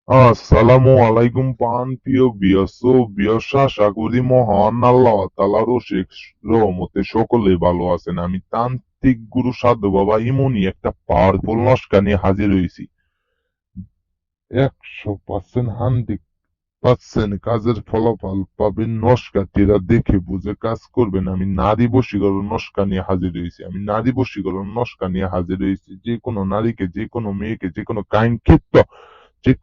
আসসালামু আলাইকুম প্রাণপ্রিয় বিয়স আশা করি মহান আল্লাহ তাআলার অশেষ রহমতে সকলে ভালো আছেন। আমি তান্ত্রিক গুরু সাধু বাবা ইমনই একটা পাওয়ারফুল নস্কা নিয়ে হাজির হয়েছি। 100% 100% কাজের ফলাফল পাবেন। নস্কাটিরা দেখে বুঝে কাজ করবেন। আমি নারী বশীকরণ নস্কা নিয়ে হাজির হয়েছি। নারী বশীকরণ নস্কা নিয়ে হাজির হয়েছি। যে কোনো নারীকে, যে কোনো মেয়েকে, যে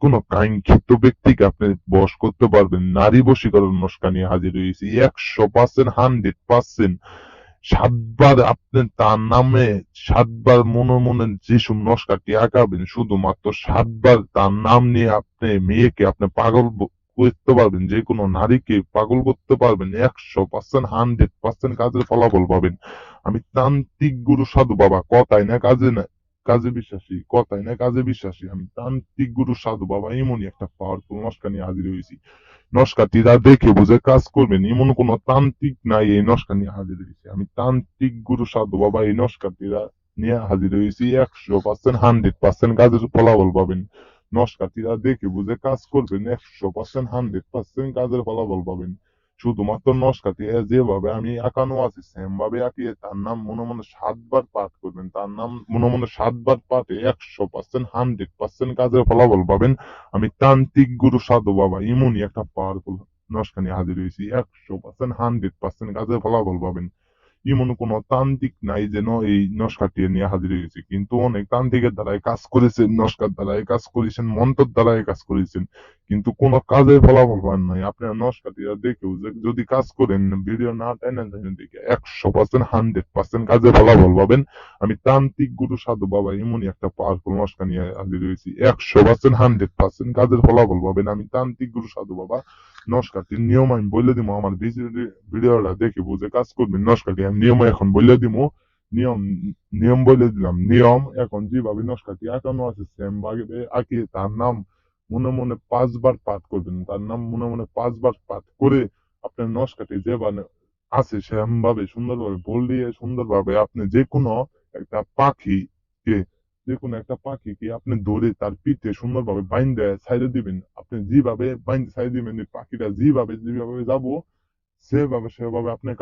কোনো কাঙ্ক্ষিত ব্যক্তিকে আপনি বশ করতে পারবেন। নারী বশীকরণ নস্কা নিয়ে হাজির হয়েছি। 100% 100% সাতবার আপনি তার নামে, সাতবার মনে মনে যেসব নস্কাটি আঁকাবেন, শুধুমাত্র সাতবার তার নাম নিয়ে আপনি মেয়েকে আপনি পাগল করতে পারবেন, যে কোনো নারীকে পাগল করতে পারবেন। 100% 100% কাজের ফলাফল পাবেন। আমি তান্ত্রিক গুরু সাধু বাবা, কথায় না কাজে না, কাজে বিশ্বাসী, কথায় না কাজে বিশ্বাসী। আমি তান্ত্রিক গুরু সাধু বাবা এমনই একটা পাওয়ারফুল নস্কা নিয়ে হাজির হয়েছি। নস্কাটিরা দেখে বুঝে কাজ করবেন, এমন কোন তান্ত্রিক নাই এই নস্কা নিয়ে হাজির হয়েছে। আমি তান্ত্রিক গুরু সাধু বাবা এই নস্কাটিরা নিয়ে হাজির হয়েছি। 100% 100% কাজের ফলাফল পাবেন। নস্কাটিরা দেখে বুঝে কাজ করবেন, 100% 100% কাজের ফলাফল পাবেন। শুধুমাত্র নস্কাটি যেভাবে আমি আঁকানো আছে সেম ভাবে আঁকিয়ে তার নাম মনে মনে সাতবার পাঠ করবেন। তার নাম মনে মনে সাতবার পাঠে 100% 100% কাজের ফলাফল পাবেন। আমি তান্ত্রিক গুরু সাধু বাবা এমনই একটা পাওয়ারফুল নস্কা নিয়ে হাজির হয়েছি। 100% 100% কাজের ফলাফল পাবেন। এমন কোন তান্ত্রিক নাই যেন এই নস্কাটি নিয়ে হাজির হয়েছে। কিন্তু অনেক তান্ত্রিকের দ্বারাই কাজ করেছেন, নস্কার দ্বারাই কাজ করেছেন, মন্ত্রের দ্বারাই কাজ করেছেন, কিন্তু কোন কাজের ফলাফল পান নাই। আপনার নস্কাটি দেখেও যদি কাজ করেন, ভিডিও না টেনে দেখে 100% 100% কাজের ফলাফল পাবেন। আমি তান্ত্রিক গুরু সাধু বাবা এমনই একটা পাওয়ারফুল নস্কা নিয়ে হাজির হয়েছি। 100% 100% কাজের ফলাফল পাবেন। আমি তান্ত্রিক গুরু সাধু বাবা। নস্কাটির নিয়ম আমি বলে দিব, আমার ভিডিওটা দেখে বুঝে কাজ করবেন। নস্কাটি আমি নিয়ম এখন বলে দিব। নিয়ম নিয়ম বলে দিলাম। নিয়ম এখন যেভাবে নস্কাটি আঁকানো আছে সেম ভাবে আঁকিয়ে তার নাম মনে মনে পাঁচবার পাঠ করবেন। তার নাম মনে মনে পাঁচবার পাঠ করে আপনার নস্কাটি যে আছে সেম ভাবে সুন্দরভাবে বলিয়ে সুন্দরভাবে আপনি যে কোনো একটা পাখিকে, যে কোনো একটা পাখিকে আপনি ধরে তার পিঠে সুন্দরভাবে বাইন্ধে ছাইড়ে দিবেন। আপনি যেভাবে বাইন্ধে ছাইড়ে দিবেন, এই পাখিটা যেভাবে যেভাবে যাবো সেভাবে সেভাবে আপনার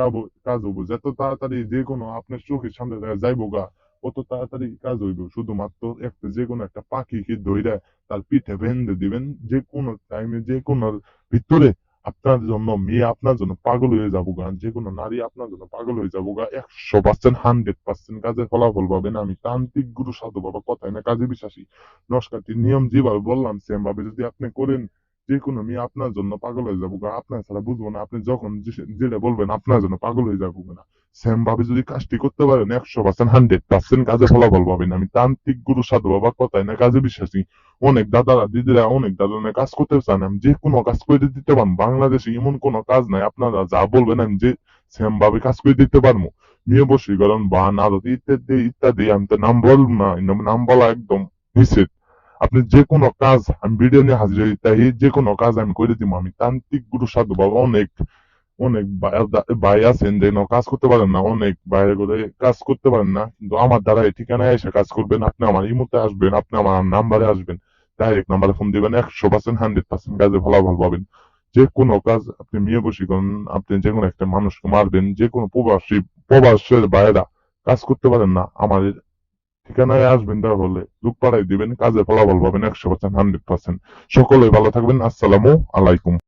কাজ হবো। যত তাড়াতাড়ি যে কোনো আপনার চোখের সামনে দিয়ে যাইবো গা, অত তাড়াতাড়ি কাজ হইব। শুধুমাত্র একটা যে কোনো একটা পাখিকে ধইরা তার পিঠে বেঁধে দিবেন। যে কোনো টাইমে, যে কোনো ভিতরে আপনার জন্য মেয়ে আপনার জন্য পাগল হয়ে যাবো গা, যে কোনো নারী আপনার জন্য পাগল হয়ে যাবো গা। 100% 100% কাজের ফলাফল পাবেন। আমি তান্ত্রিক গুরু সাধু বাবা, কথায় না কাজে বিশ্বাসী। নস্কাটির নিয়ম যেভাবে বললাম সেম ভাবে যদি আপনি করেন, যে কোনো মেয়ে আপনার জন্য পাগল হয়ে যাবো গা। আপনার ছাড়া বুঝবো না। আপনি যখন যেটা বলবেন আপনার জন্য পাগল হয়ে যাবো না। সেম ভাবে যদি কাজটি করতে পারেন, 100% 100% কাজে ফলাফল পাবেন। আমি তান্ত্রিক গুরু সাধু বাবা, কথায় না কাজে বিশ্বাসী। অনেক দাদারা দিদিরা অনেক দাদা কাজ করতে চান, আমি যে কোনো কাজ করে দিতে পারবো। বাংলাদেশে এমন কোনো কাজ নাই, আপনারা যা বলবেন আমি যে সেম ভাবে কাজ করে দিতে পারবো। মেয়ে বশীকরণ, বান, আরতি ইত্যাদি ইত্যাদি। আমি তো নাম বলবো না, নাম বলা একদম নিষেধ। আপনি যে কোনো কাজ আমি ভিডিও নিয়ে হাজির হই, তাই যে কোনো কাজ আমি করে দিব। আমি তান্ত্রিক গুরু সাধু বাবা। অনেক অনেক ভাই আছেন যে কাজ করতে পারেন না, অনেক বাইরে করে কাজ করতে পারেন না, কিন্তু আমার দ্বারা এই ঠিকানায় এসে কাজ করবেন। আপনি আমার ইমোতে আসবেন, আপনি আমার নাম্বারে আসবেন, ডাইরেক্ট নাম্বারে ফোন দিবেন। 100% 100% কাজে ফলাফল পাবেন। যে কোনো কাজ আপনি মেয়ে বশীকরণ, আপনি যে কোনো একটা মানুষকে মারবেন, যে কোনো প্রবাসের বাইরা কাজ করতে পারেন না, আমার ঠিকানায় আসবেন, তাহলে লোক পাঠাই দিবেন, কাজে ফলাফল পাবেন। 100% 100%। সকলে ভালো থাকবেন। আসসালামু আলাইকুম।